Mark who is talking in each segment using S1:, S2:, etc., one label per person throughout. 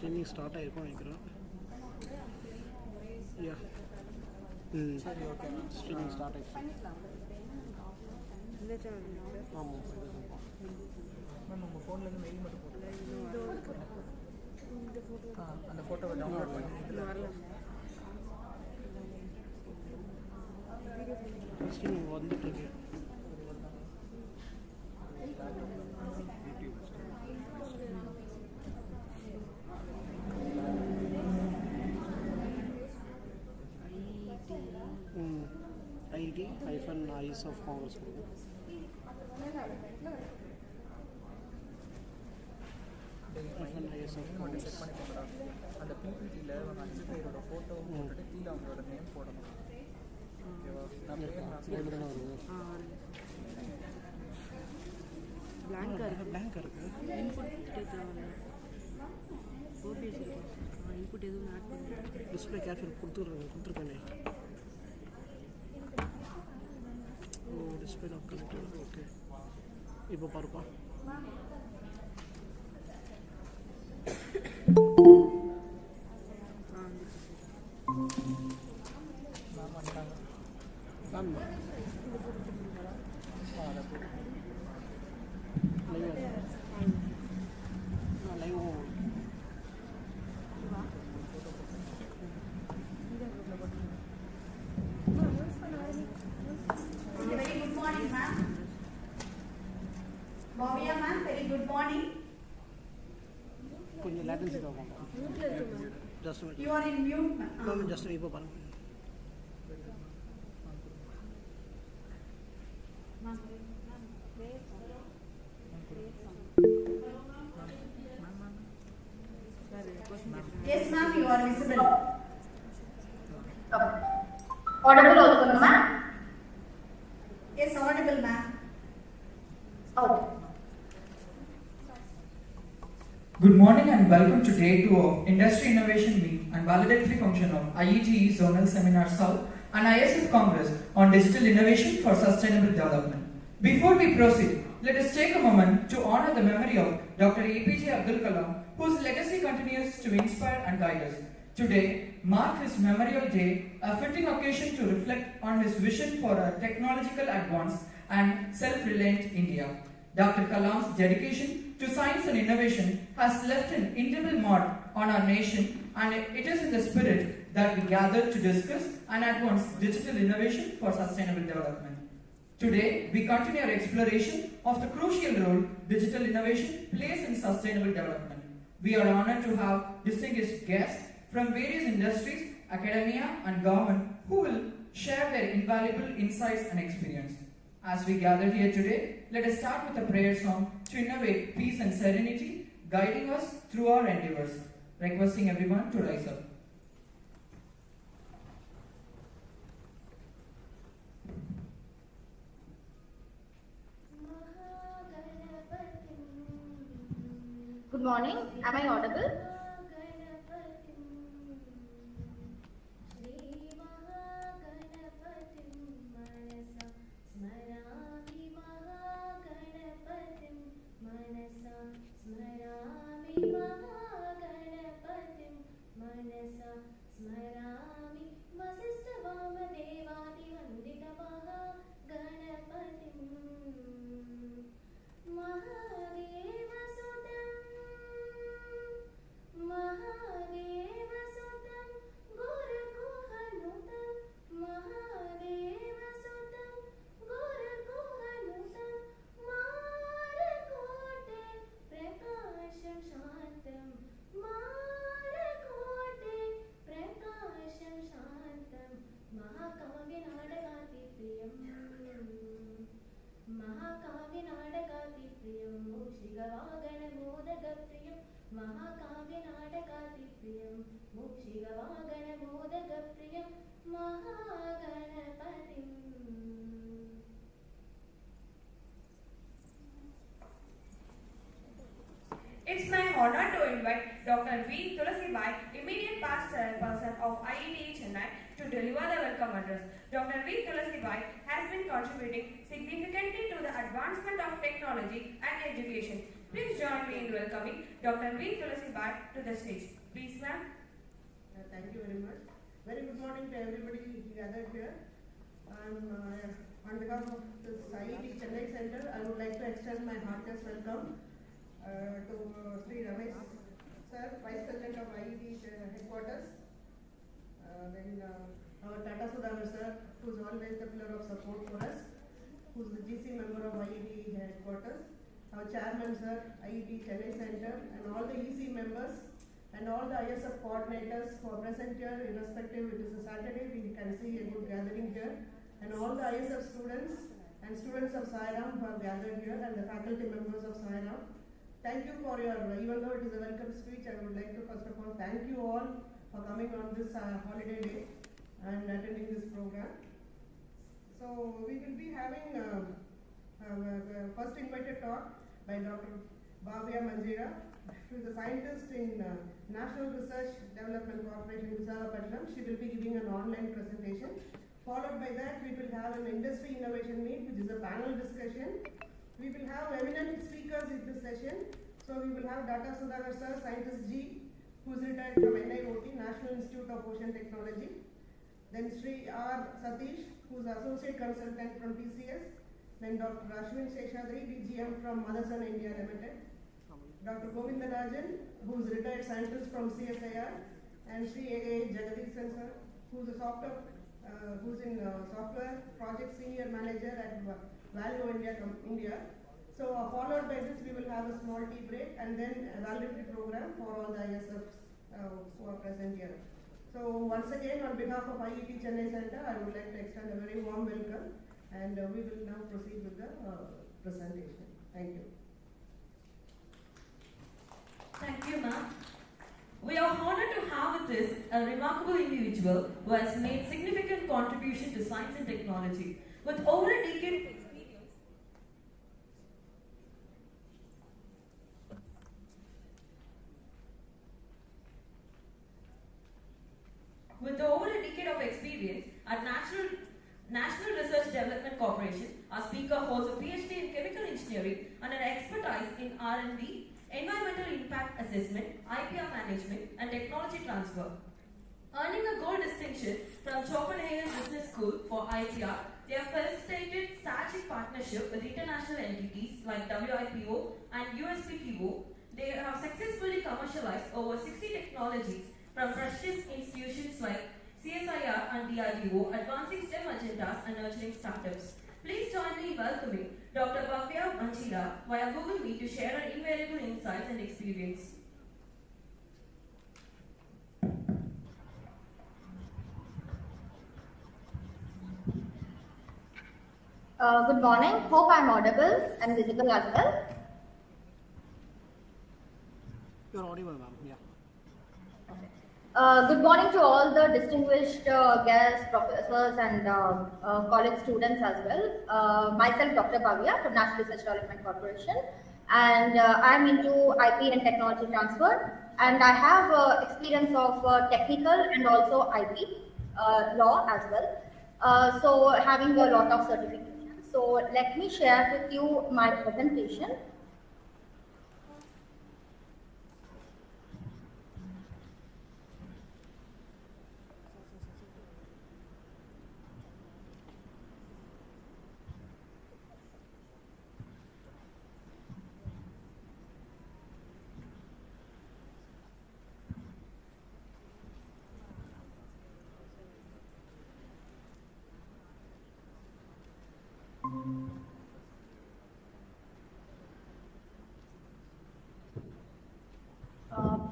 S1: Streaming start ஆயிருக்கும் நினைக்கிறேன். Yeah. சரி ஓகே. Streaming start ஆயிடுச்சு. இந்த சேனல் ஆமாம். மேம் உங்கள் ஃபோன்லேருந்து மெயில் மட்டும் போட்டு அந்த ஃபோட்டோவை டவுன்லோட் பண்ணி இதில் வரல. ஸ்ட்ரீமிங் வந்துட்டு இருக்கு. IETE-ISF Congress. அந்த பிபிடியில் ஒரு 5 பேரோட ஃபோட்டோ போட்டுட்டு கீழே அவங்களோட நேம் போடணும். ஓகேவா? நான் பிளாங்காக இருக்குது. இன்புட் எதுவும் ஆட் பண்ணி டிஸ்பிளே கேப்சர் கொடுத்துருக்கேனே. ஓ டிஸ்பிளே ஆஃப் கனெக்டட். ஓகே இப்போ பாருப்பா. கொஞ்சம் லேட்டன்சி ஆகும். Just a minute.
S2: You are in mute.
S1: Ma'am, just a minute. Ma'am.
S2: Yes, ma'am, you are visible.
S3: Okay. Audible also, ma'am?
S2: Yes, audible, ma'am.
S3: Okay.
S4: Good morning and welcome to Day 2 of Industry Innovation Week and Valedictory Function of IETE Zonal Seminar South and ISF Congress on Digital Innovation for Sustainable Development. Before we proceed, let us take a moment to honor the memory of Dr. APJ Abdul Kalam, whose legacy continues to inspire and guide us. Today marks his Memorial Day, a fitting occasion to reflect on his vision for a technological advance and self-reliant India. Dr. Kalam's dedication to science and innovation has left an indelible mark on our nation, and it is in the spirit that we gather to discuss and advance digital innovation for sustainable development. Today, we continue our exploration of the crucial role digital innovation plays in sustainable development. We are honored to have distinguished guests from various industries, academia, and government who will share their invaluable insights and experience. As we gather here today, let us start with a prayer song to innovate peace and serenity, guiding us through our endeavors. Requesting everyone to rise up.
S3: Good morning. Am I audible?
S5: It's my honor to invite Dr. V. Tulasibai, immediate past chairperson of IETE Chennai, to deliver the welcome address. Dr. V. Tulasibai has been contributing significantly to the advancement of technology and education. Please join me in welcoming Dr. V. Tulasi Bai to the stage. Please, ma'am.
S6: Thank you very much. Very good morning to everybody gathered here. On behalf of this IETE Chennai Center, I would like to extend my heartiest welcome to Sri Ramesh Sir, Vice President of IETE Headquarters. Then our Tata Sudhakar Sir, who is always the pillar of support for us, who is the GC member of IETE Headquarters. Our Chairman Sir, IETE Chennai Center, and all the EC members and all the ISF coordinators who are present here, irrespective it is a Saturday, we can see a good gathering here, and all the ISF students and students of SIRAM who have gathered here, and the faculty members of SIRAM. Thank you for your, even though it is a welcome speech, I would like to first of all thank you all for coming on this holiday day and attending this program. So we will be having first invited talk by Dr. Bhavya Manjira, who is a scientist in National Research Development Corporation, Visakhapatnam. She will be giving an online presentation. Followed by that, we will have an industry innovation meet, which is a panel discussion. We will have eminent speakers in this session. So we will have Dr. Sudhakar Sir, Scientist G, who is retired from NIOT, National Institute of Ocean Technology. Then Sri R. Satish, who is Associate Consultant from TCS. Then Dr. Ashwin Sheshadri, DGM from Motherson India Limited. Dr. Govindarajan, who is retired scientist from CSIR. And Sri A. Jagadishan Sir, who is a software project senior manager at Value India. So followed by this, we will have a small tea break and then a valedictory program for all the ISFs who are present here. So once again, on behalf of IETE Chennai Center, I would like to extend a very warm welcome, and we will now proceed with the presentation. Thank you.
S5: Thank you, ma'am. We are honored to have with us a remarkable individual who has made significant contribution to science and technology. With over a decade of experience at National Research Development Corporation, our speaker holds a PhD in chemical engineering and an expertise in R&D, environmental impact assessment, IPR management, and technology transfer. Earning a gold distinction from Copenhagen Business School for IPR, they have facilitated strategic partnership with international entities like WIPO and USPTO. They have successfully commercialized over 60 technologies from prestigious institutions like CSIR and DRDO, advancing STEM agendas and nurturing startups. Please join me in welcoming Dr. Bhavya Manjira via Google Meet to share her invaluable insights and experience.
S3: Good morning. Hope I'm audible and visible as well.
S1: You're audible, ma'am. Yeah.
S3: Good morning to all the distinguished guests, professors, and college students as well. Myself, Dr. Bhavya from National Research Development Corporation, and I'm into IP and technology transfer, and I have experience of technical and also IP law as well. So having a lot of certifications. So let me share with you my presentation.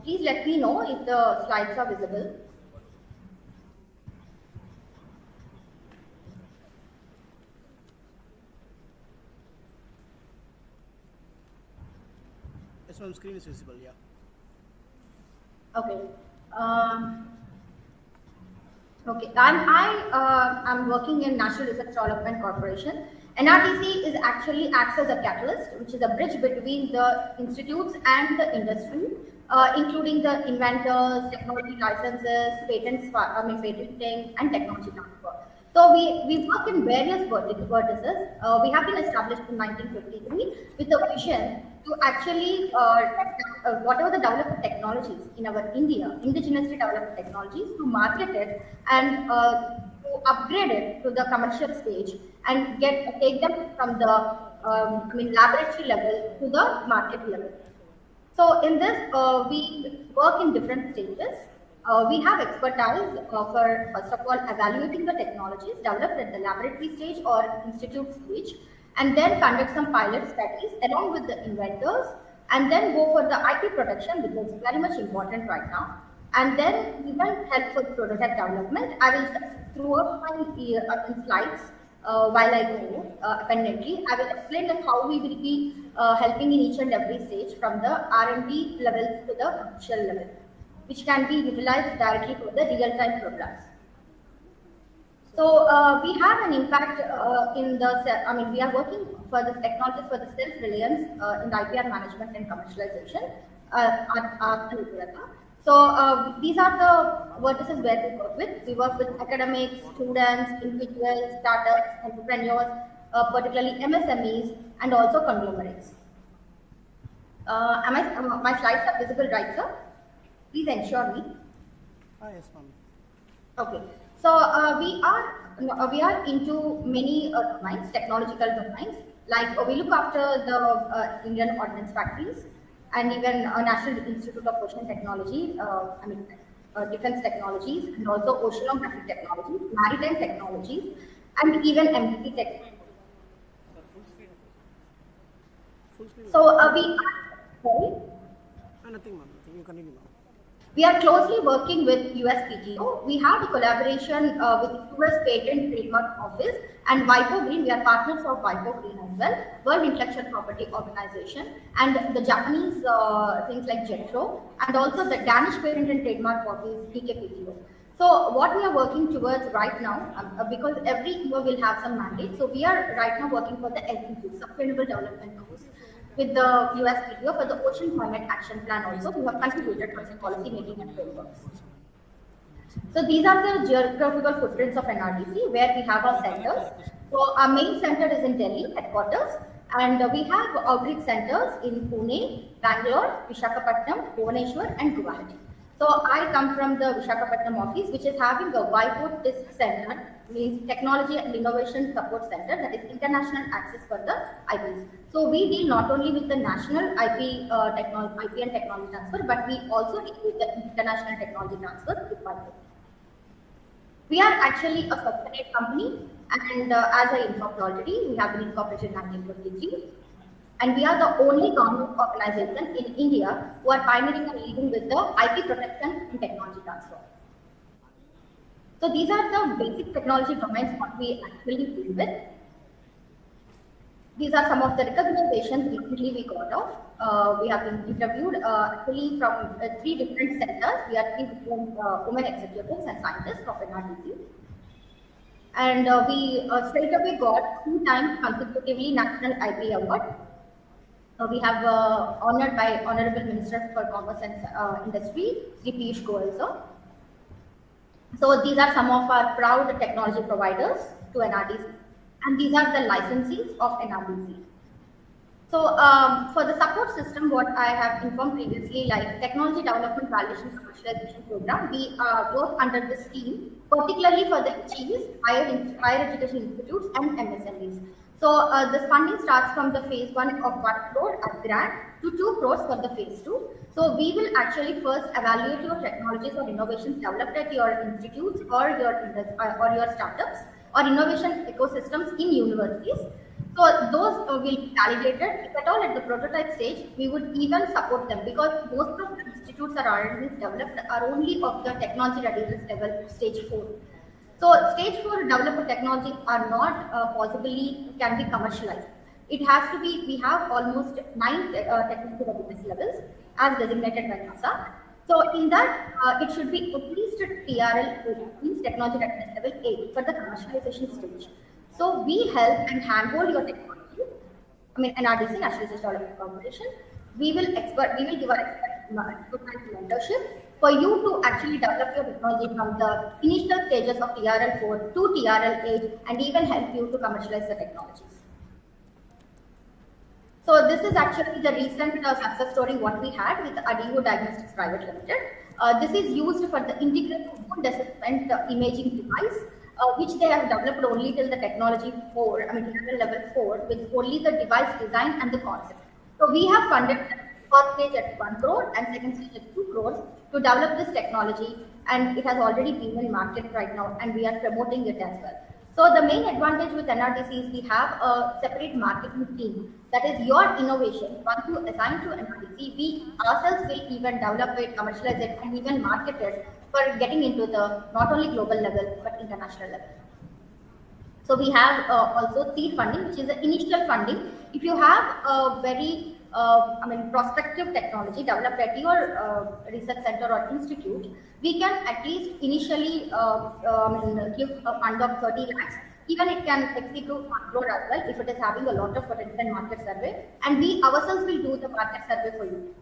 S3: Please let me know if the slides are visible.
S1: Yes, ma'am, screen is visible, yeah.
S3: Okay. I'm working in National Research Development Corporation. NRDC is actually acts as a catalyst, which is a bridge between the institutes and the industry, including the inventors, technology licenses, patenting, and technology transfer. So we work in various vertices. We have been established in 1953 with a vision to actually whatever the developed technologies in our India, indigenously developed technologies, to market it and to upgrade it to the commercial stage and take them from the laboratory level to the market level. So in this, we work in different stages. We have expertise for, first of all, evaluating the technologies developed at the laboratory stage or institute stage, and then conduct some pilot studies along with the inventors, and then go for the IP protection, which is very much important right now, and then even help for prototype development. I will throughout my slides while I go appendantly, I will explain like how we will be helping in each and every stage from the R&D level to the commercial level, which can be utilized directly for the real-time programs. So we have an impact in the, we are working for the technologies for the self-reliance in the IPR management and commercialization at Calcutta. So these are the vertices where we work with. We work with academics, students, individuals, startups, entrepreneurs, particularly MSMEs, and also conglomerates. My slides are visible, right, sir? Please ensure me.
S1: Yes, ma'am.
S3: Okay. So we are into many domains, technological domains. Like we look after the Indian Ordnance Factories and even National Institute of Ocean Technology, defense technologies, and also oceanographic technologies, maritime technologies, and even MDT technology. So sorry?
S1: Nothing, ma'am. You continue, ma'am.
S3: We are closely working with USPTO. We have a collaboration with US Patent Trademark Office and WIPO Green. We are partners of WIPO Green as well, World Intellectual Property Organization, and the Japanese things like JETRO, and also the Danish Patent and Trademark Office, DKPTO. So what we are working towards right now, because every year we'll have some mandates, so we are right now working for the SDG, Sustainable Development Goals, with the USPTO for the Ocean Climate Action Plan also. We have contributed for the policy making and frameworks. So these are the geographical footprints of NRDC where we have our centers. So our main center is in Delhi, headquarters, and we have outreach centers in Pune, Bangalore, Visakhapatnam, Bhubaneswar, and Guwahati. So I come from the Visakhapatnam office, which is having a WIPO TISC center, means Technology and Innovation Support Center, that is international access for the IPs. So we deal not only with the national IP and technology transfer, but we also deal with the international technology transfer with WIPO. We are actually a subsidiary company, and as I informed already, we have been incorporated in 1953. And we are the only government organization in India who are pioneering and leading with the IP protection and technology transfer. So these are the basic technology domains what we actually deal with. These are some of the recognitions recently we got off. We have been interviewed actually from 3 different centers. We are 3 different women executives and scientists of NRDC. And we straight away got 2 times consecutively National IP Award. We have honored by Honorable Minister for Commerce and Industry, Sri Piyush Goyal sir. So these are some of our proud technology providers to NRDC, and these are the licensees of NRDC. So for the support system, what I have informed previously, like Technology Development Validation Commercialization Program, we work under this scheme, particularly for the HEs, higher education institutes, and MSMEs. So this funding starts from the phase 1 of 1 crore as grant to 2 crores for the phase 2. So we will actually first evaluate your technologies or innovations developed at your institutes or your startups or innovation ecosystems in universities. So those will be validated. If at all at the prototype stage, we would even support them, because most of the institutes or R&Ds developed are only of the technology readiness level stage 4. So stage 4 developed technology are not can be commercialized. It has to be, we have almost 9 technical readiness levels as designated by NASA. So in that, it should be at least TRL, means technology readiness level 8 for the commercialization stage. So we help and handhold your technology. NRDC, National Research Development Corporation. We will give our expert mentorship for you to actually develop your technology from the initial stages of TRL 4 to TRL 8 and even help you to commercialize the technologies. So this is actually the recent success story what we had with Adigo Diagnostics Private Limited. This is used for the integrated wound assessment imaging device, which they have developed only till the technology 4, I mean level 4, with only the device design and the concept. So we have funded the first stage at 1 crore and second stage at 2 crores to develop this technology, and it has already been in market right now, and we are promoting it as well. So the main advantage with NRDC is we have a separate marketing team. That is your innovation. Once you assign to NRDC, we ourselves will even develop it, commercialize it, and even market it for getting into the not only global level but international level. So we have also seed funding, which is the initial funding. If you have a very prospective technology developed at your research center or institute, we can at least initially give a fund of 30 lakhs. Even it can exceed to 1 crore as well if it is having a lot of potential market survey, and we ourselves will do the market survey for you.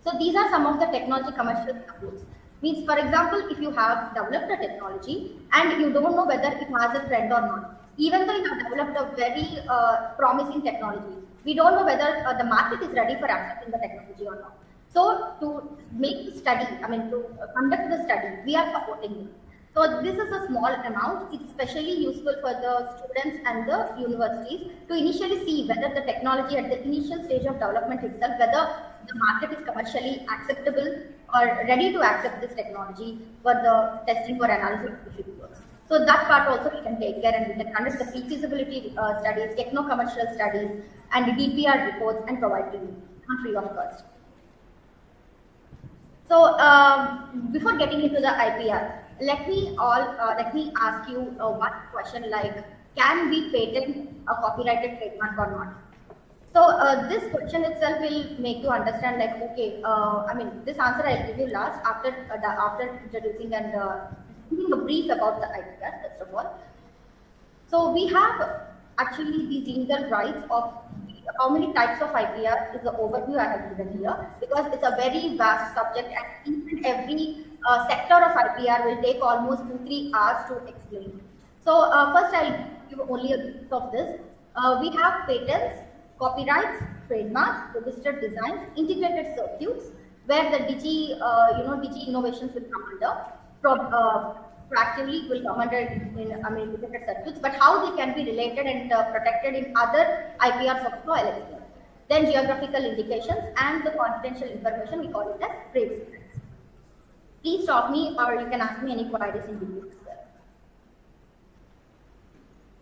S3: So these are some of the technology commercial supports. Means, for example, if you have developed a technology and you don't know whether it has a trend or not, even though you have developed a very promising technology, we don't know whether the market is ready for accepting the technology or not. So to make the study, to conduct the study, we are supporting you. So this is a small amount. It's especially useful for the students and the universities to initially see whether the technology at the initial stage of development itself, whether the market is commercially acceptable or ready to accept this technology for the testing or analysis if it works. So that part also we can take care, and we can conduct the pre-feasibility studies, techno-commercial studies, and DPR reports and provide to you free of cost. So before getting into the IPR, let me ask you one question, like, can we patent a copyrighted trademark or not? So this question itself will make you understand, like, okay, this answer I'll give you last after introducing and giving a brief about the IPR first of all. So we have actually these legal rights of how many types of IPR is the overview I have given here, because it's a very vast subject, and each and every sector of IPR will take almost 2-3 hours to explain. So first I'll give only a brief of this. We have patents, copyrights, trademarks, registered designs, integrated circuits, where the Digi innovations will come under. Proactively will come under integrated circuits, but how they can be related and protected in other IPRs of law eligible. Then geographical indications and the confidential information, we call it as trade secrets. Please stop me, or you can ask me any queries in between as well.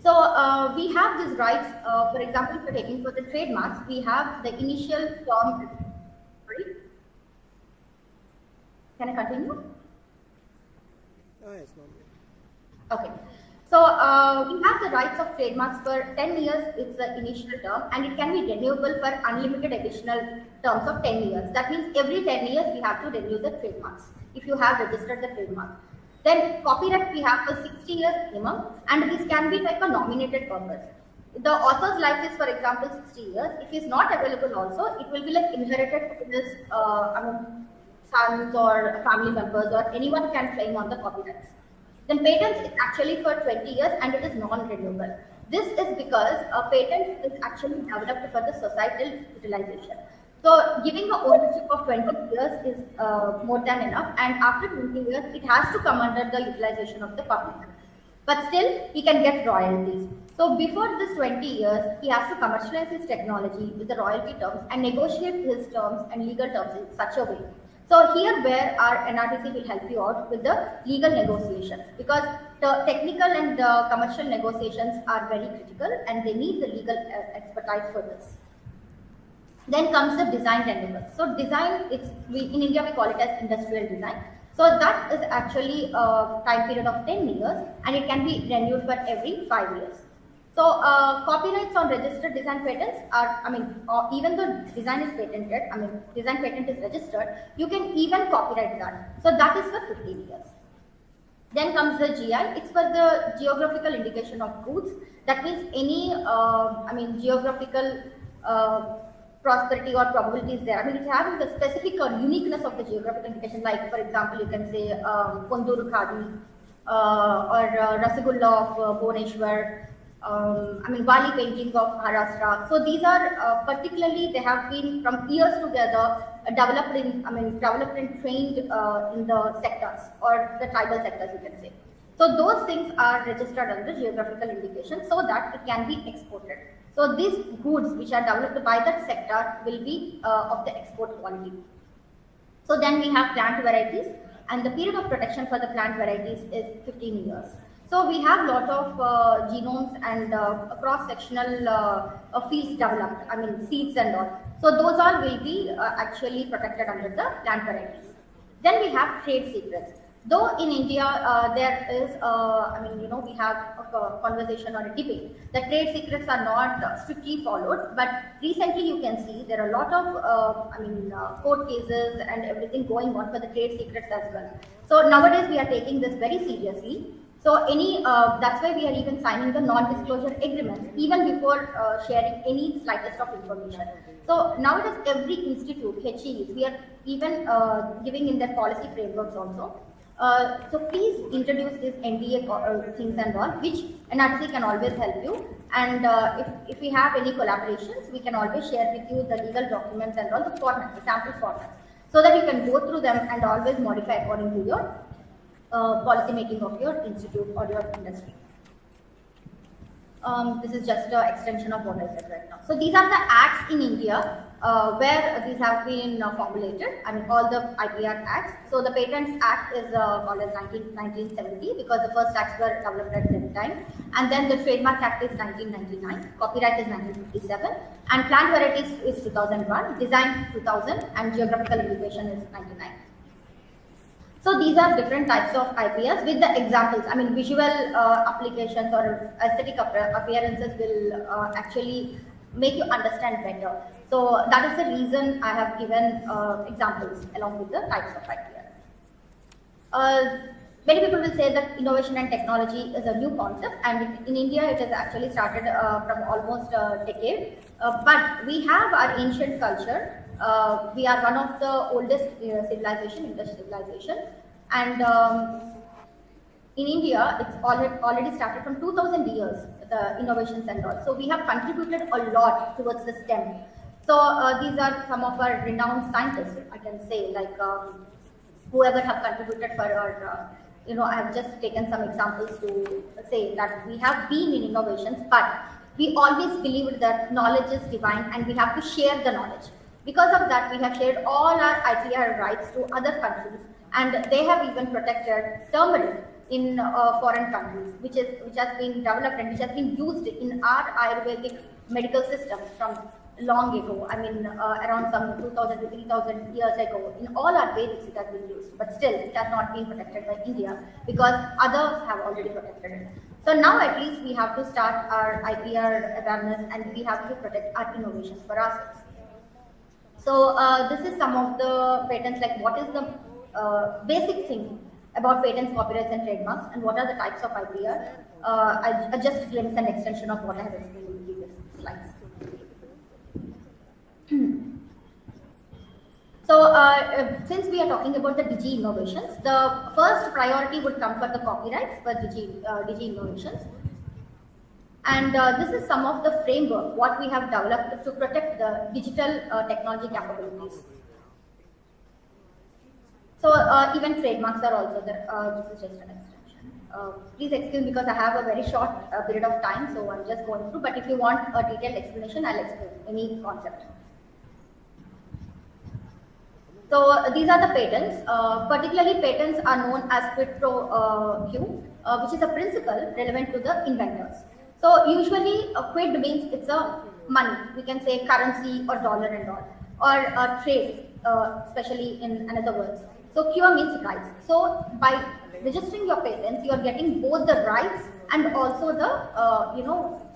S3: So we have these rights. For example, if we're taking for the trademarks, we have the initial term. Sorry, can I continue?
S7: Oh, yes, ma'am.
S3: Okay. So we have the rights of trademarks for 10 years, it's the initial term, and it can be renewable for unlimited additional terms of 10 years. That means every 10 years we have to renew the trademarks if you have registered the trademark. Then copyright we have for 60 years minimum, and this can be like a nominated purpose. The author's life is, for example, 60 years. If it's not available also, it will be like inherited to his sons or family members, or anyone can claim on the copyrights. Then patents is actually for 20 years and it is non-renewable. This is because a patent is actually developed for the societal utilization. So giving the ownership of 20 years is more than enough, and after 20 years it has to come under the utilization of the public. But still he can get royalties. So before this 20 years, he has to commercialize his technology with the royalty terms and negotiate his terms and legal terms in such a way. So here where our NRDC will help you out with the legal negotiations, because the technical and commercial negotiations are very critical and they need the legal expertise for this. Then comes the design renewal. So design, in India we call it as industrial design. So that is actually a time period of 10 years and it can be renewed for every 5 years. So copyrights on registered design patents are, even though design is patented, design patent is registered, you can even copyright that. So that is for 15 years. Then comes the GI. It's for the geographical indication of goods. That means any, geographical prosperity or probabilities there. I mean, it's having the specific or uniqueness of the geographical indication. Like, for example, you can say Kondur Khadi or Rasgulla of Bhubaneswar. I mean, Wali painting of Maharashtra. So these are particularly, they have been from years together developed and trained in the sectors or the tribal sectors, you can say. So those things are registered under geographical indication so that it can be exported. So these goods which are developed by that sector will be of the export quality. So then we have plant varieties, and the period of protection for the plant varieties is 15 years. So we have lot of genomes and cross-sectional fields developed, I mean seeds and all. So those all will be actually protected under the plant varieties. Then we have trade secrets. Though in India there is, we have a conversation or a debate. The trade secrets are not strictly followed, but recently you can see there are a lot of, court cases and everything going on for the trade secrets as well. So nowadays we are taking this very seriously. So that's why we are even signing the non-disclosure agreements even before sharing any slightest of information. So nowadays every institute, HEs, we are even giving in their policy frameworks also. So please introduce these NDA things and all, which NRC can always help you. And if we have any collaborations, we can always share with you the legal documents and all the formats, the sample formats, so that you can go through them and always modify according to your policy making of your institute or your industry. This is just an extension of what I said right now. So these are the acts in India where these have been formulated. I mean, all the IPR acts. So the Patents Act is called as 1970 because the first acts were developed at that time. And then the Trademark Act is 1999, Copyright is 1957, and Plant Varieties is 2001, Design 2000, and Geographical Indication is 99. So these are different types of IPRs with the examples. I mean, visual applications or aesthetic appearances will actually make you understand better. So that is the reason I have given examples along with the types of IPR. Many people will say that innovation and technology is a new concept, and in India it has actually started from almost a decade. But we have our ancient culture. We are one of the oldest civilization, Indus civilization, and in India it's already started from 2000 years, the innovations and all. So we have contributed a lot towards the STEM. So these are some of our renowned scientists, I can say, like whoever have contributed for our, I have just taken some examples to say that we have been in innovations, but we always believed that knowledge is divine and we have to share the knowledge. Because of that, we have shared all our IPR rights to other countries, and they have even protected turmeric in foreign countries, which has been developed and which has been used in our Ayurvedic medical systems from long ago. I mean, around some 2000 to 3000 years ago. In all our Vedics, it has been used, but still, it has not been protected by India because others have already protected it. So now, at least, we have to start our IPR awareness, and we have to protect our innovations for ourselves. So this is some of the patents, like what is the basic thing about patents, copyrights and trademarks, and what are the types of IPR. I just glimpse an extension of what I have explained in the previous slides. So since we are talking about the Digi innovations, the first priority would come for the copyrights for Digi innovations. And this is some of the framework what we have developed to protect the digital technology capabilities. So even trademarks are also there. This is just an extension. Please excuse me because I have a very short period of time, so I'm just going through. But if you want a detailed explanation, I'll explain any concept. So these are the patents. Particularly, patents are known as quid pro quo, which is a principle relevant to the inventors. So usually a quid means it's a money, we can say currency or dollar and all, or a trade, especially in another words. So quo means rights. So by registering your patents, you are getting both the rights and also the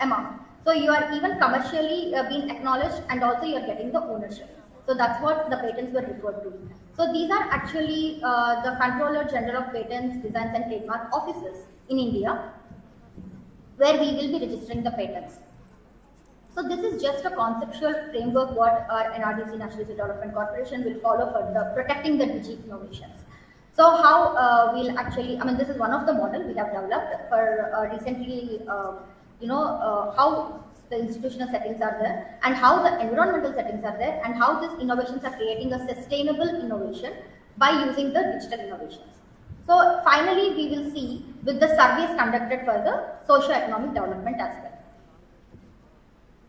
S3: amount. So you are even commercially being acknowledged, and also you are getting the ownership. So that's what the patents were referred to. So these are actually the Controller General of Patents, Designs and Trademark offices in India, where we will be registering the patents. So this is just a conceptual framework what our NRDC, National Research Development Corporation, will follow for the protecting the digi innovations. So how we'll actually, I mean, this is one of the model we have developed for recently, how the institutional settings are there and how the environmental settings are there and how these innovations are creating a sustainable innovation by using the digital innovations. So finally, we will see with the surveys conducted for the socio-economic development as well.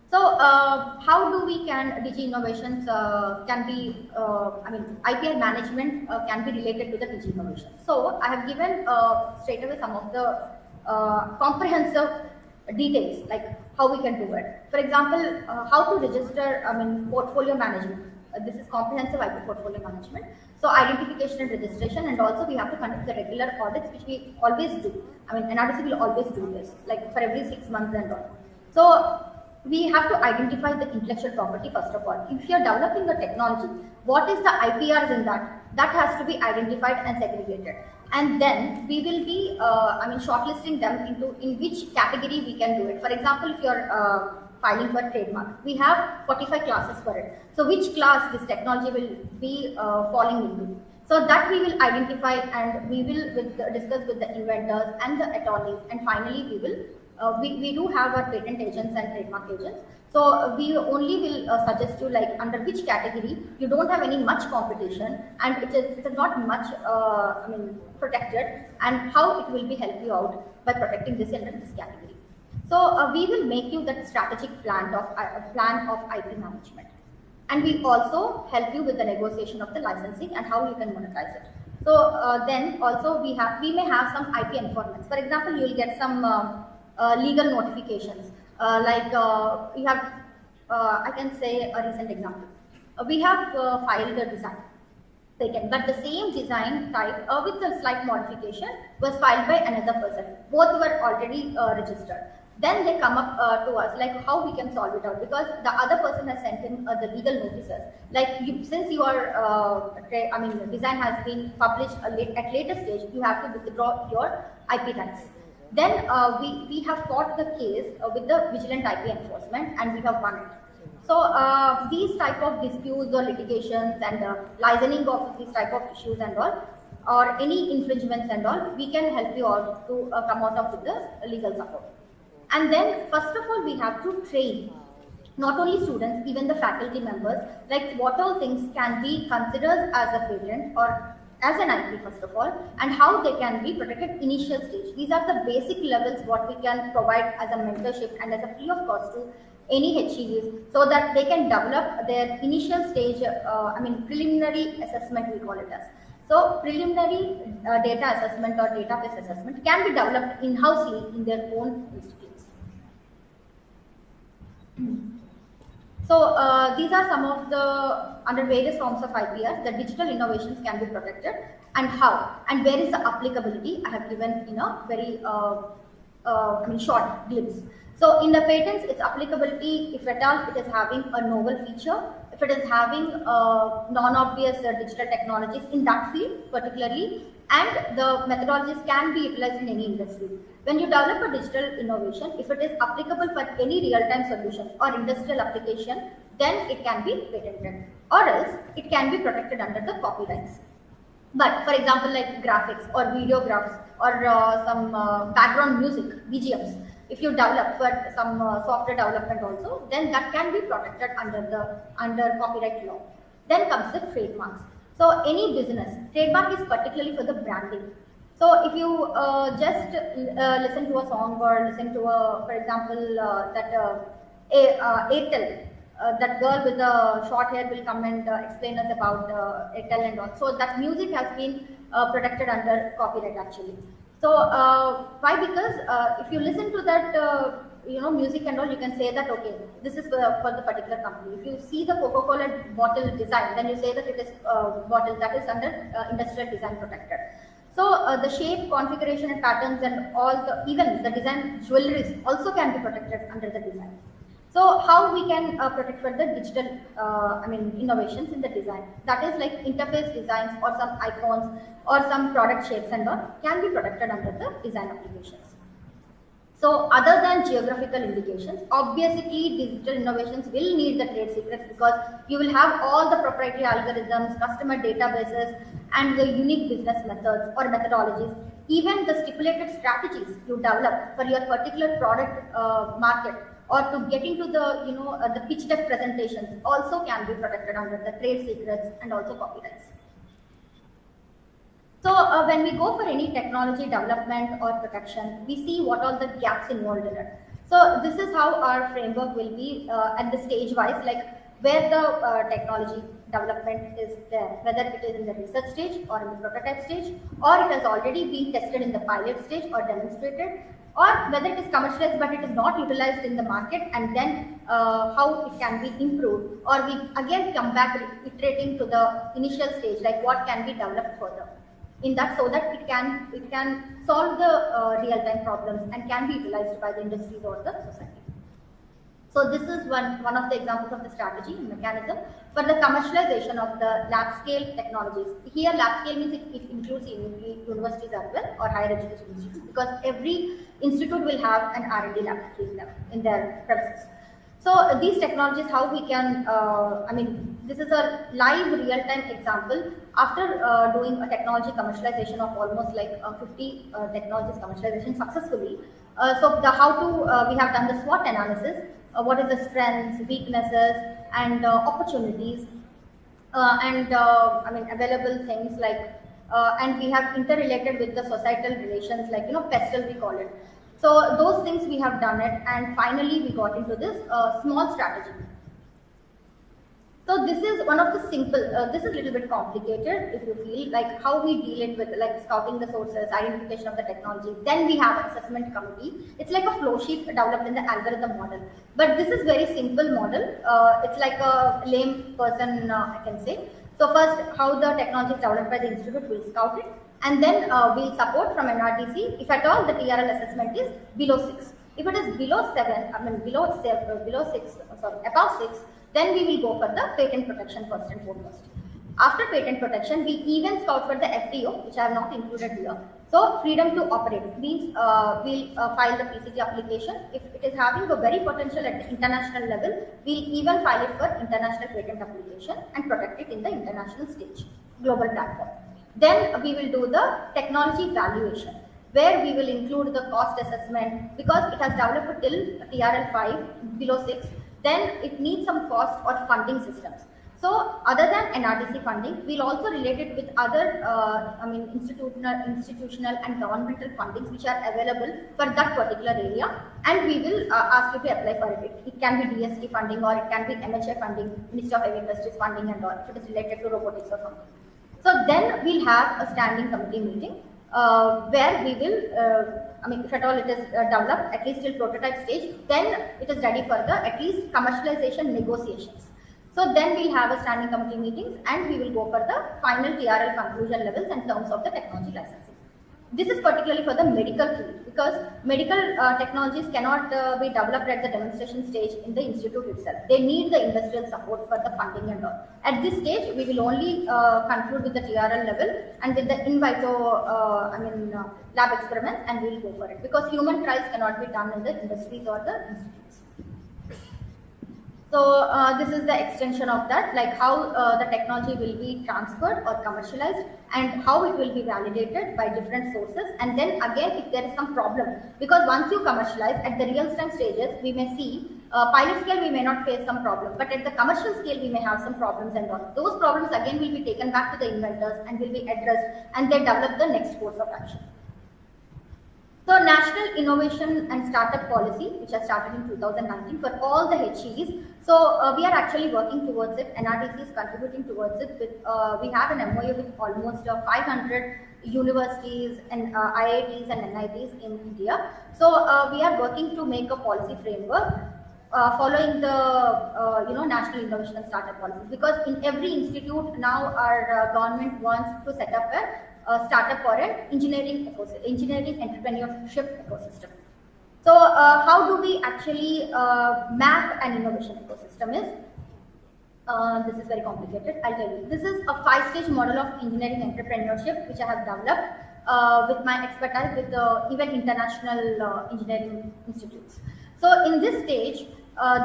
S3: So how do we can digi innovations can be IPR management can be related to the digi innovation. So I have given straight away some of the comprehensive details like how we can do it. For example, how to register portfolio management. This is comprehensive IP portfolio management. So identification and registration, and also we have to conduct the regular audits, which we always do. NRDC will always do this, like for every 6 months and all. So we have to identify the intellectual property first of all. If you are developing a technology, what is the IPRs in that? That has to be identified and segregated. And then we will be, shortlisting them into in which category we can do it. For example, if you are filing for trademark, we have 45 classes for it. So which class this technology will be falling into? So that we will identify, and we will discuss with the inventors and the attorneys, and finally we will we do have our patent agents and trademark agents. So we only will suggest you like under which category you don't have any much competition and it is not much protected, and how it will be help you out by protecting this under this category. So we will make you that strategic plan of IP management, and we also help you with the negotiation of the licensing and how you can monetize it. So then also we may have some IP informants. For example, you will get some legal notifications. You have, I can say a recent example. We have filed a design patent, but the same design type with a slight modification was filed by another person. Both were already registered. Then they come up to us like how we can solve it out, because the other person has sent in the legal notices. Like since your design has been published at later stage, you have to withdraw your IP rights. Then we have fought the case with the vigilant IP enforcement, and we have won it. So these type of disputes or litigations and licensing of these type of issues and all, or any infringements and all, we can help you out to come out of with the legal support. And then first of all, we have to train not only students, even the faculty members, like what all things can be considered as a patent or as an IP first of all, and how they can be protected initial stage. These are the basic levels what we can provide as a mentorship and as a free of cost to any HEVs, so that they can develop their initial stage, preliminary assessment we call it as. So preliminary data assessment or database assessment can be developed in-housely in their own institutes. So these are some of the, under various forms of IPR, the digital innovations can be protected, and how and where is the applicability. I have given very short glimpse. So in the patents, its applicability, if at all it is having a novel feature, if it is having non-obvious digital technologies in that field particularly, and the methodologies can be utilized in any industry. When you develop a digital innovation, if it is applicable for any real-time solutions or industrial application, then it can be patented, or else it can be protected under the copyrights. But for example, like graphics or videographs or some background music, BGMs, if you develop for some software development also, then that can be protected under copyright law. Then comes the trademarks. So any business, trademark is particularly for the branding. So if you just listen to a song or listen to for example, IETE, that girl with the short hair will come and explain us about IETE and all. So that music has been protected under copyright actually. So why? Because if you listen to that music and all, you can say that okay, this is for the particular company. If you see the Coca-Cola bottle design, then you say that it is bottle that is under industrial design protected. So the shape, configuration and patterns and all even the design jewelries also can be protected under the design. So how we can protect for the digital innovations in the design, that is like interface designs or some icons or some product shapes and all can be protected under the design applications. So other than geographical indications, obviously digital innovations will need the trade secrets because you will have all the proprietary algorithms, customer databases, and the unique business methods or methodologies. Even the stipulated strategies you develop for your particular product market or to get into the pitch deck presentations also can be protected under the trade secrets and also copyrights. So when we go for any technology development or protection, we see what all the gaps involved in it. So this is how our framework will be at the stage wise, like where the technology development is there, whether it is in the research stage or in the prototype stage, or it has already been tested in the pilot stage or demonstrated, or whether it is commercialized but it is not utilized in the market, and then how it can be improved, or we again come back iterating to the initial stage, like what can be developed further in that so that it can solve the real-time problems and can be utilized by the industries or the society. So this is one of the examples of the strategy mechanism for the commercialization of the lab scale technologies. Here lab scale means it includes universities as well or higher education institutes, because every institute will have an R&D lab in their premises. So these technologies, how we can, this is a live real-time example after doing a technology commercialization of almost like 50 technologies commercialization successfully. So we have done the SWOT analysis, what is the strengths, weaknesses, and opportunities, available things like, and we have interrelated with the societal relations, like PESTLE we call it. So those things we have done it, and finally we got into this small strategy. So this is one of the simple, this is a little bit complicated if you feel, like how we deal it with like scouting the sources, identification of the technology. Then we have an assessment committee. It's like a flow sheet developed in the algorithm model. But this is very simple model. It's like a lame person, I can say. So first, how the technology is developed by the institute, will scout it. And then we'll support from NRDC if at all the TRL assessment is below 6. If it is below 7, above 6, then we will go for the patent protection first and foremost. After patent protection, we even scout for the FTO, which I have not included here. So freedom to operate means we'll file the PCT application. If it is having a very potential at the international level, we'll even file it for international patent application and protect it in the international stage, global platform. Then we will do the technology valuation, where we will include the cost assessment, because it has developed till TRL 5 below 6. Then it needs some cost or funding systems. So other than NRDC funding, we'll also relate it with other institutional and governmental fundings which are available for that particular area, and we will ask you to apply for it. It can be DST funding, or it can be MHA funding, Ministry of Heavy Industries funding, and all if it is related to robotics or something. So then we'll have a standing committee meeting where we will, if at all it is developed at least till prototype stage, then it is ready for the at least commercialization negotiations. So then we'll have a standing committee meetings, and we will go for the final TRL conclusion levels and terms of the technology licensing. This is particularly for the medical field, because medical technologies cannot be developed at the demonstration stage in the institute itself. They need the industrial support for the funding and all. At this stage, we will only conclude with the TRL level and with the in vitro lab experiments, and we will go for it, because human trials cannot be done in the industries or the institutes. So this is the extension of that, like how the technology will be transferred or commercialized, and how it will be validated by different sources. And then again, if there is some problem, because once you commercialize at the real-time stages, we may see pilot scale we may not face some problem, but at the commercial scale we may have some problems, and all those problems again will be taken back to the inventors and will be addressed, and they develop the next course of action. So National Innovation and Startup Policy, which has started in 2019 for all the HEs. So we are actually working towards it. NRDC is contributing towards it. We have an MOU with almost 500 universities and IITs and NITs in India. So we are working to make a policy framework following the National Innovation and Startup Policies, because in every institute now our government wants to set up a startup or an engineering entrepreneurship ecosystem. So how do we actually map an innovation ecosystem is, this is very complicated, I'll tell you. This is a 5-stage model of engineering entrepreneurship which I have developed. with my expertise with even international engineering institutes. So in this stage,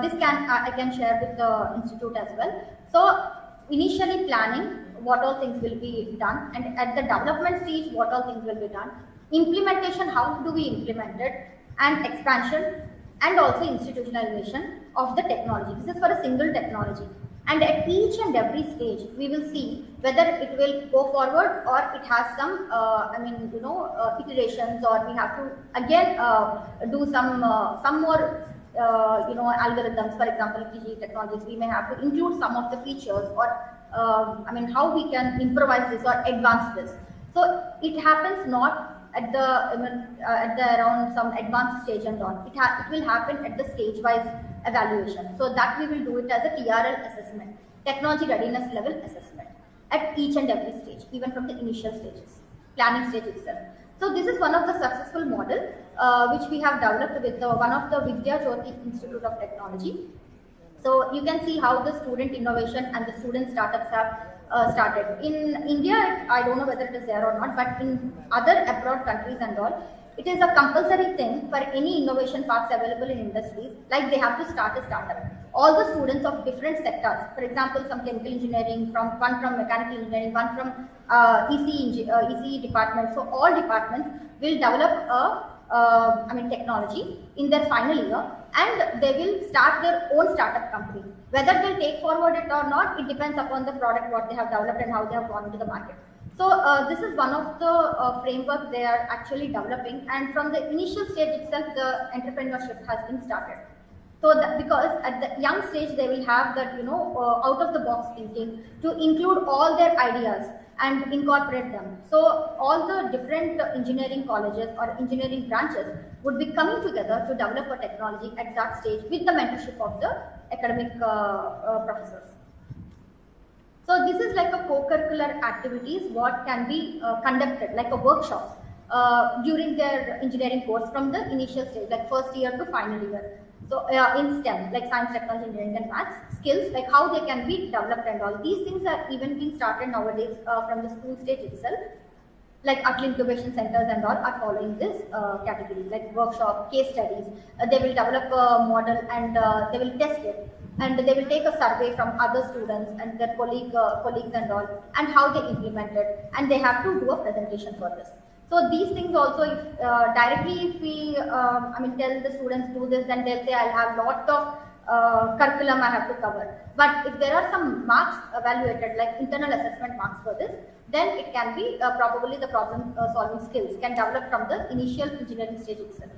S3: this can I can share with the institute as well. So initially planning what all things will be done, and at the development stage what all things will be done, implementation, how do we implement it, and expansion, and also institutionalization of the technology. This is for a single technology, and at each and every stage we will see whether it will go forward or it has some iterations, or we have to again do some more algorithms. For example, PG technologies, we may have to include some of the features, or how we can improvise this or advance this. So it happens not at the around some advanced stage and all. It will happen at the stage wise evaluation. So that we will do it as a TRL assessment, technology readiness level assessment, at each and every stage, even from the initial stages, planning stage itself. So this is one of the successful model which we have developed with one of the Vidya Jyoti Institute of Technology. So you can see how the student innovation and the student startups have started. In India, I don't know whether it is there or not, but in other abroad countries and all, it is a compulsory thing for any innovation parks available in industries, like they have to start a startup. All the students of different sectors, for example, some chemical engineering, one from mechanical engineering, one from ECE department. So all departments will develop technology in their final year, and they will start their own startup company. Whether they'll take forward it or not, it depends upon the product what they have developed and how they have gone into the market. So this is one of the framework they are actually developing, and from the initial stage itself, the entrepreneurship has been started. So because at the young stage they will have that out of the box thinking to include all their ideas and incorporate them. So all the different engineering colleges or engineering branches would be coming together to develop a technology at that stage with the mentorship of the academic professors. So this is like a co-curricular activities what can be conducted, like a workshops during their engineering course from the initial stage, like first year to final year. So in STEM, like science, technology, engineering and maths, skills, like how they can be developed and all. These things are even being started nowadays from the school stage itself. Like Atal incubation centers and all are following this category, like workshop, case studies. They will develop a model and they will test it, and they will take a survey from other students and their colleagues and all, and how they implement it, and they have to do a presentation for this. So these things also, if directly if we tell the students do this, then they'll say I'll have lot of curriculum I have to cover. But if there are some marks evaluated, like internal assessment marks for this, then it can be probably the problem solving skills can develop from the initial engineering stage itself.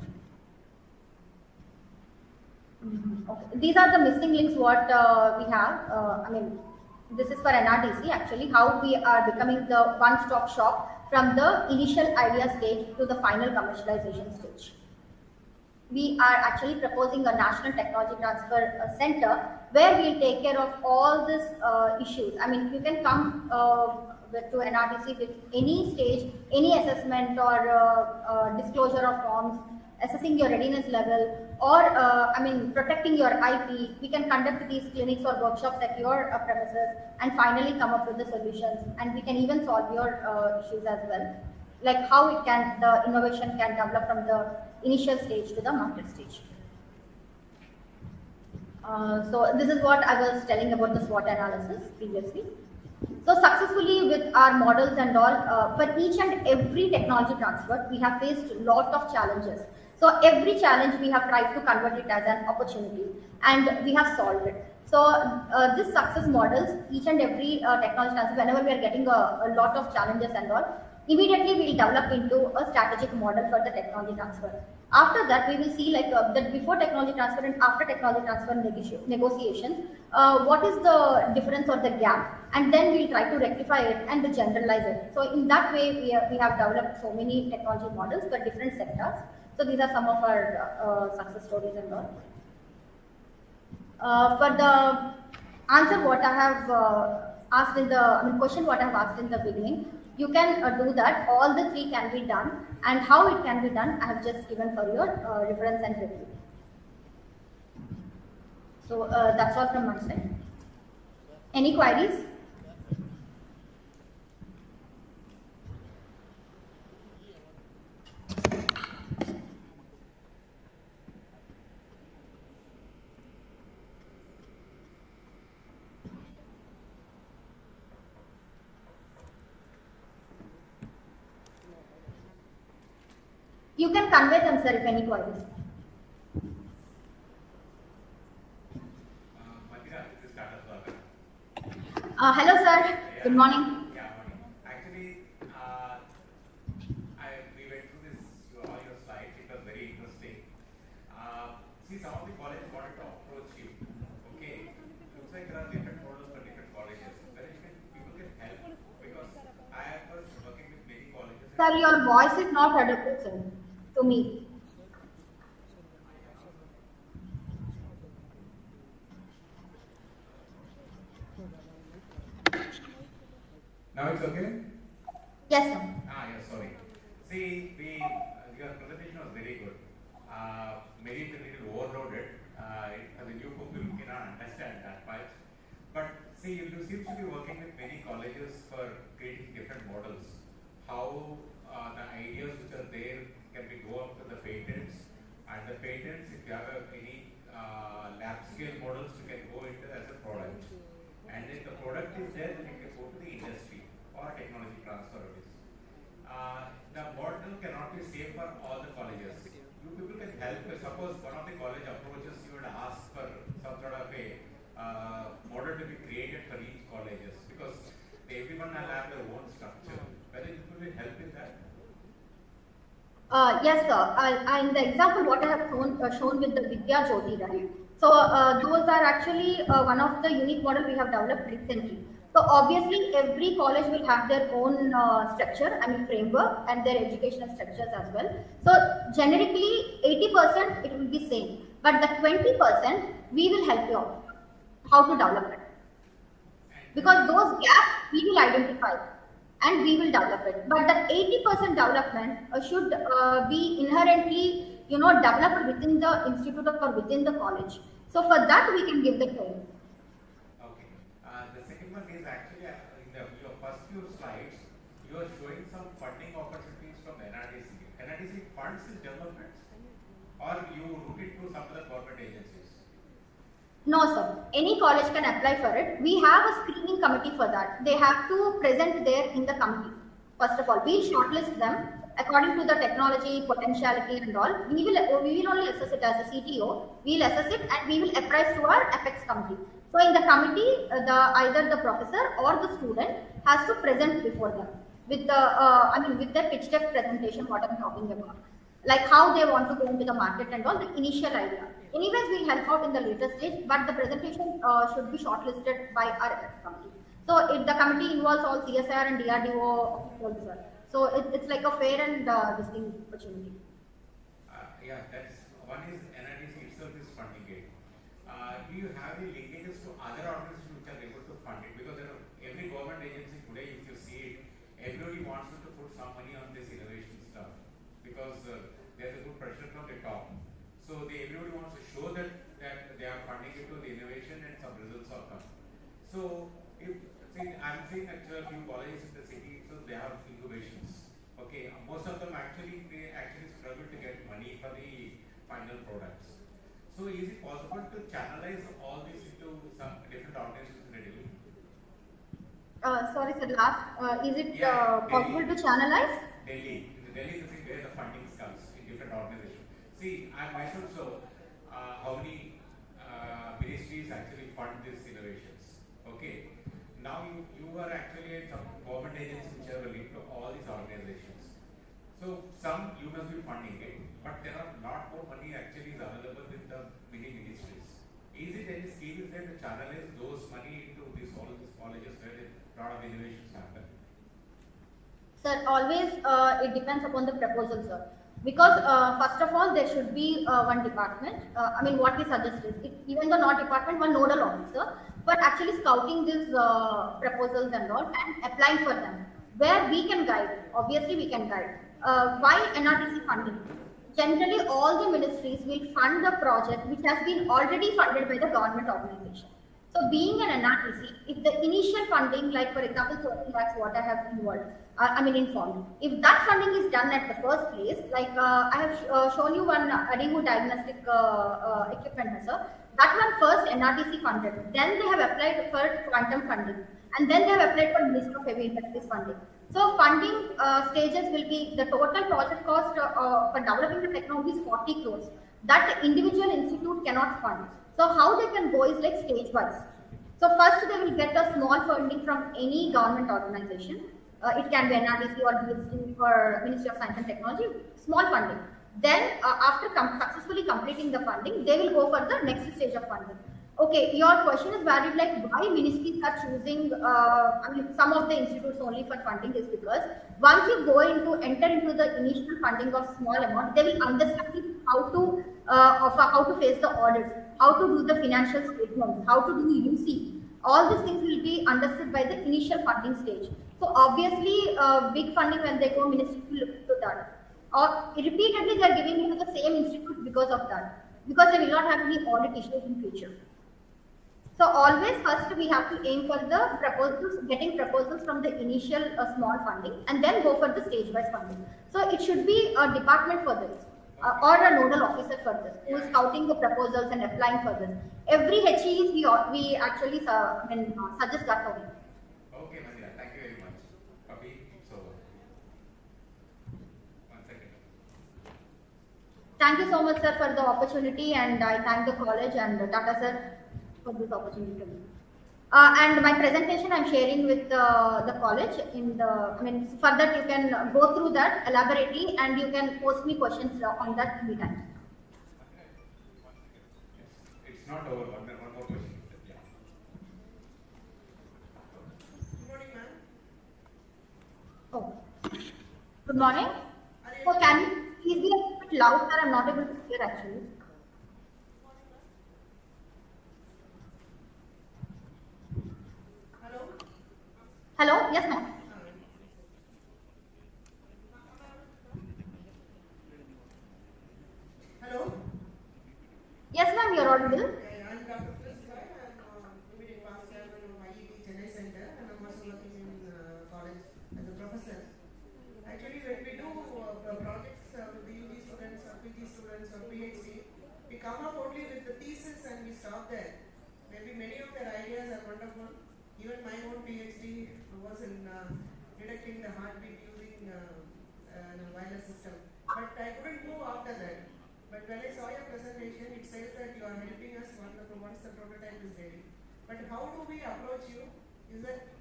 S3: Okay. These are the missing links what we have. This is for NRDC actually, how we are becoming the one-stop shop from the initial idea stage to the final commercialization stage. We are actually proposing a national technology transfer center where we'll take care of all these issues. You can come to NRDC with any stage, any assessment or disclosure of forms, assessing your readiness level, or protecting your IP. We can conduct these clinics or workshops at your premises and finally come up with the solutions, and we can even solve your issues as well, like how the innovation can develop from the initial stage to the market stage. So this is what I was telling about the SWOT analysis previously. So successfully with our models and all, for each and every technology transfer, we have faced a lot of challenges. So every challenge we have tried to convert it as an opportunity, and we have solved it. So this success models, each and every technology transfer, whenever we are getting a lot of challenges and all, immediately we will develop into a strategic model for the technology transfer. After that, we will see like that before technology transfer and after technology transfer negotiations, what is the difference or the gap, and then we'll try to rectify it and to generalize it. So in that way, we have developed so many technology models for different sectors. So these are some of our success stories and all. For the answer what I have asked in the question what I have asked in the beginning, you can do that. All the three can be done, and how it can be done I have just given for your reference and review. So that's all from my side. Any queries? You can convey them, sir, if any queries.
S8: Madhira, this is Tata Swagar.
S3: Hello, sir. Good morning.
S8: Yeah, morning. Actually, we went through this all your slides. It was very interesting. See, some of the colleges wanted to approach you. Okay, looks like there are different models for different colleges. Where people can help because I was working with many colleges.
S3: Sir, your voice is not audible, sir, to me.
S8: Now it's okay.
S3: Yes, sir.
S8: Yeah, sorry. See, your presentation was very good. Maybe it's a little overloaded. As a new book, you cannot understand that much. But see, you seem to be working with many colleges for creating different models. How the ideas which are there can be go up to the patents, and the patents, if you have any lab scale models, you can go into as a product. And if the product is there, then you can go to the industry or technology transfer of this. The model cannot be same for all the colleges. You people can help. Suppose one of the college approaches you and ask for some sort of a model to be created for each colleges because everyone will have their own structure. Whether you will help in that?
S3: Yes, sir. In the example what I have shown with the Vidya Jyoti, right? So those are actually one of the unique model we have developed recently. So obviously every college will have their own structure, I mean framework, and their educational structures as well. So generically 80% it will be same, but the 20% we will help you out how to develop it. Because those gaps we will identify and we will develop it. But the 80% development should be inherently, developed within the institute or within the college. So for that we can give the training.
S8: Okay. The second one is actually your first few slides, you are showing some funding opportunities from NRDC. NRDC funds this development, or you route it to some other government agencies?
S3: No, sir. Any college can apply for it. We have a screening committee for that. They have to present there in the committee. First of all, we'll shortlist them according to the technology, potentiality, and all. We will only assess it as a CTO. We'll assess it and we will apprise to our Apex committee. So in the committee, either the professor or the student has to present before them with the with the pitch deck presentation. What I'm talking about, like how they want to go into the market and all, the initial idea. Anyways, we'll help out in the later stage, but the presentation should be shortlisted by our Apex committee. So the committee involves all CSR and DRDO officers. So it's like a fair and distinct opportunity.
S8: Yeah, that's one is NRDC itself is funding it. Do you have the linkages to other organizations which are able to fund it? Because every government agency today, if you see it, everybody wants to put some money on this innovation stuff because there's a good pressure from the top. So everybody wants to show that they are funding it to the innovation and some results are coming. So I'm seeing actually a few colleges in the city, so they have incubations. Okay, most of them actually struggle to get money for the final products. So is it possible to channelize all this into some different organizations in Delhi?
S3: Sorry, sir. Is it possible
S8: Delhi.
S3: to channelize?
S8: Delhi is where the funding comes in different organizations. See, I myself saw how many ministries actually fund these innovations. Okay, now you are actually some government agencies which are linked to all these organizations. So some you must be funding it, but there are not more money actually is available in the many ministries. Is it any scheme is there to channelize those money into all these colleges where a lot of innovations happen?
S3: Sir, always it depends upon the proposal, sir. Because first of all, there should be one department. What we suggest is, even though not department, one nodal officer for actually scouting these proposals and all and applying for them. Where we can guide, obviously we can guide. Why NRDC funding? Generally, all the ministries will fund the project which has been already funded by the government organization. So being an NRDC, if the initial funding, like for example 30 lakhs what I have informed, if that funding is done at the first place, like I have shown you one Adimu diagnostic equipment, sir. That one first NRDC funded, then they have applied for quantum funding, and then they have applied for Ministry of Heavy Industries funding. So funding stages will be the total project cost for developing the technology is 40 crores. That individual institute cannot fund. So how they can go is like stage wise. So first they will get a small funding from any government organization. It can be NRDC or BST or Ministry of Science and Technology, small funding. Then after successfully completing the funding, they will go for the next stage of funding. Okay, your question is valid. Like why ministries are choosing, some of the institutes only for funding is because once you go into enter into the initial funding of small amount, they will understand how to face the audits, how to do the financial statements, how to do UC. All these things will be understood by the initial funding stage. So obviously, big funding when they go ministry will look to that. Or repeatedly they are giving it to the same institute because of that, because they will not have any audit issues in future. So always first we have to aim for the proposals, getting proposals from the initial small funding and then go for the stage-wise funding. So it should be a department for this or a nodal officer for this who is scouting the proposals and applying for this. Every HEs we actually suggest that only.
S8: Okay, Mandira, thank you very much. Papi, so 1 second.
S3: Thank you so much, sir, for the opportunity, and I thank the college and Tata sir for this opportunity to me. And my presentation I'm sharing with the college for that you can go through that elaborately and you can post me questions on that anytime.
S8: It's not over. One more question. Yeah.
S6: Good morning, ma'am.
S3: Oh, good morning. Oh, can you please be a bit loud, sir? I'm not able to hear actually.
S6: Hello?
S3: Hello? Yes, ma'am.
S6: Hello?
S3: Yes, ma'am, you're audible.
S6: I'm Dr. Priscilla. I'm immediate past chairman of IETE Chennai Center, and I'm also working in college as a professor. Actually, when we do projects with the UG students or PG students or PhD, we come up only with the thesis and we stop there. Maybe many of their ideas are wonderful. Even my own PhD was in detecting the heartbeat using a wireless system. But I couldn't move after that. But when I saw your presentation, it says that you are helping us once the prototype is ready. But how do we approach you? Is that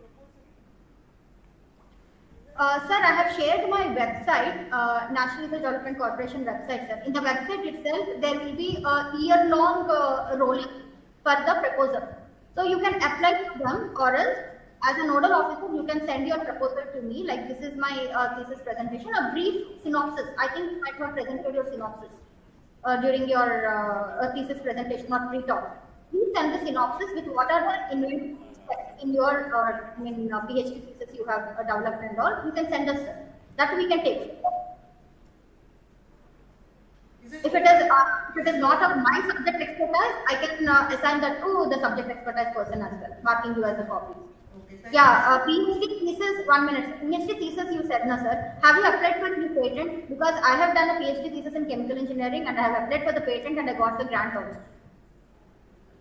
S3: Sir, I have shared my website, National Research Development Corporation website, sir. In the website itself, there will be a year-long rolling for the proposal. So you can apply to them, or else as a nodal officer, you can send your proposal to me. Like this is my thesis presentation, a brief synopsis. I think you might have presented your synopsis during your thesis presentation, not pre-talk. Please send the synopsis with what are the inventory steps in your PhD thesis you have developed and all. You can send us, sir. That we can take. If it is not of my subject expertise, I can assign that to the subject expertise person as well, marking you as a copy.
S6: okay?
S3: Yeah, PhD thesis, 1 minute. PhD thesis you said, no sir. Have you applied for the patent? Because I have done a PhD thesis in chemical engineering and I have applied for the patent and I got the grant also.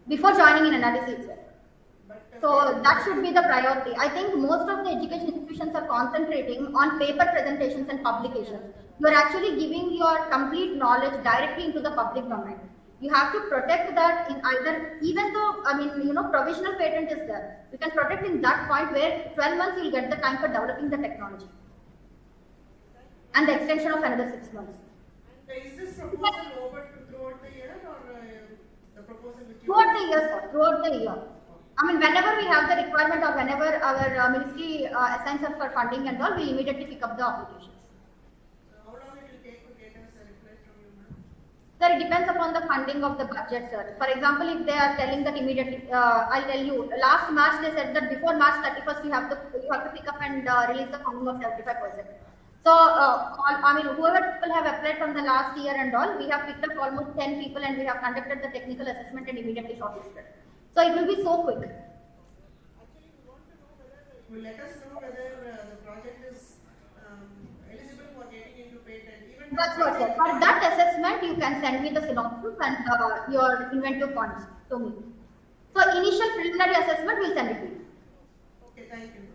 S3: Before joining in analysis, sir. So that should be the priority. I think most of the education institutions are concentrating on paper presentations and publications. You are actually giving your complete knowledge directly into the public domain. You have to protect that in either, even though, provisional patent is there. You can protect in that point where 12 months you'll get the time for developing the technology. And the extension of another 6 months.
S6: Is this proposal over throughout the year or the proposal which you...
S3: Throughout the year, sir. Throughout the year. Whenever we have the requirement or whenever our ministry assigns us for funding and all, we immediately pick up the applications.
S6: How long it will take to get us a reply from you, ma'am?
S3: Sir, it depends upon the funding of the budget, sir. For example, if they are telling that immediately, I'll tell you, last March they said that before March 31st you have to pick up and release the funding of 75%. So, whoever people have applied from the last year and all, we have picked up almost 10 people and we have conducted the technical assessment and immediately shortlisted. So it will be so quick.
S6: Actually, we want to know whether you will let us know whether the project is eligible for getting into patent. Even
S3: That's what, sir. For that assessment, you can send me the synopsis and your inventive points to me. So initial preliminary assessment, we'll send it to you.
S6: Okay, thank you.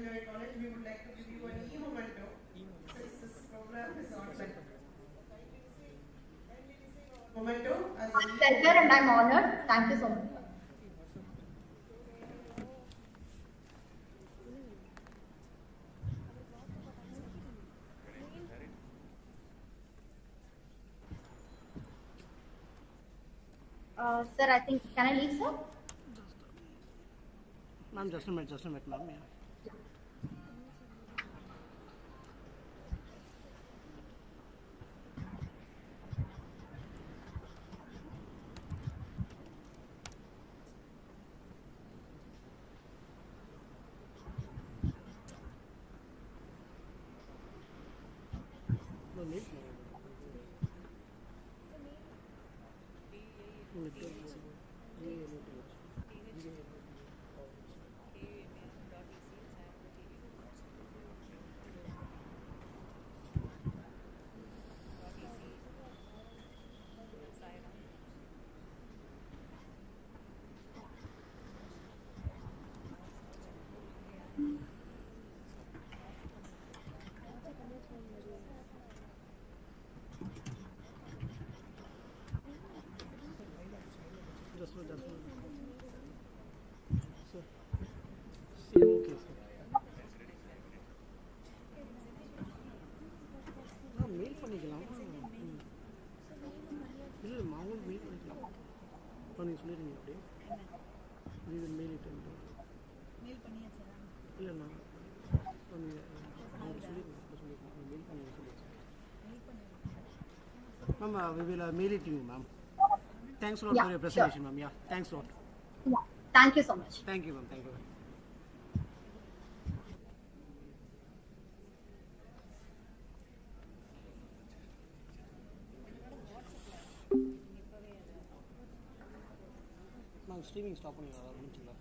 S6: Engineering College, we would like to give you an e-memento since this program is online. Memento as
S3: My pleasure, and I'm honored. Thank you so much. Sir, I think, can I leave, sir?
S7: Ma'am, just a minute, ma'am. Yeah. No need. Just one. Sir. See, okay, sir. Mail பண்ணிக்கலாம் இல்லை மாவுல் mail பண்ணிக்கலாம் இப்போ நீங்கள் சொல்லிடுங்க அப்படியே நீங்கள் mail இட்டு இல்லை நான் நீங்கள் அவங்க சொல்லிடுங்க மெயில் பண்ணி சொல்லிடுங்க ma'am we will mail it to you, ma'am. Thanks a lot for your presentation, ma'am. Yeah, thanks a lot.
S3: Yeah. Thank you so much.
S7: Thank you, ma'am. Thank you. Ma'am, streaming stop பண்ணிடலாம்.